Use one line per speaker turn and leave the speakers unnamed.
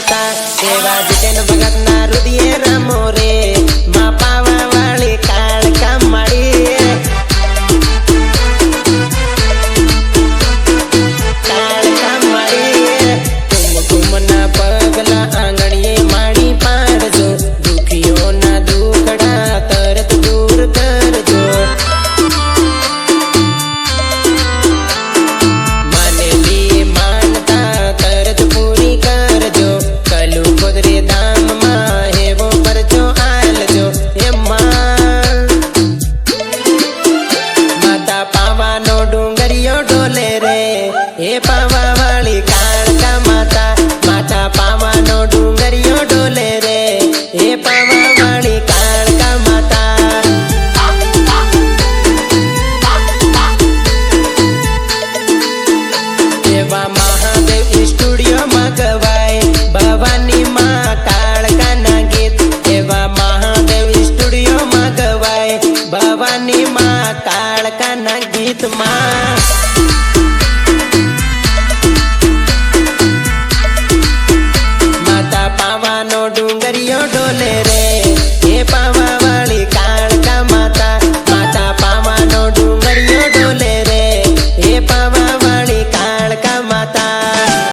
माता देवा जितेन भगत ना रुदिये रामो रे मा पावा वाली काल का माड़ी काल का माड़ी कुमकुम ना पगला आंगणिये माड़ी पाड़जो दुखियों ना दुखड़ा तरत दूर करजो पावा वाली कालका माता माता पावा नो डूंगरियो डोले रे हे पावा वाली कालका माता देवा महादेव स्टूडियो में गवाए भवानी माँ कालका ना गीत देवा महादेव स्टूडियो में गवाए भवानी माँ कालका ना गीत माँ